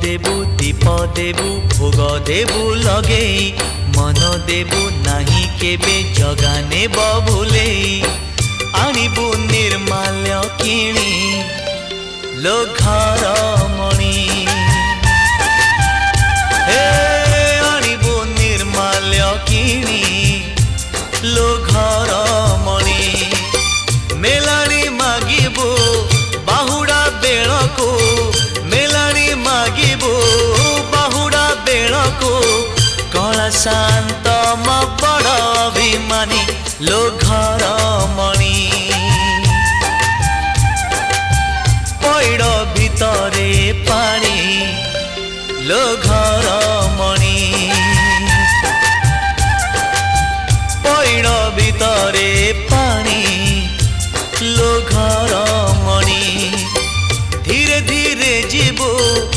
देबु दीप देबु भोग देबु लगे मन देबु नाही केबे जगाने बभुले आनिबु निर्माल्य किणी लो घर मणि हे आनिबु निर्माल्य किणी लो घर मणि मेलाणी मागिबु बाहुड़ा बेलको मेलाणी मागिबु बाहुड़ा बेलको कला शांत म बड़ अभिमानी लो घर मणि पैड़ भितरे पानी लो घर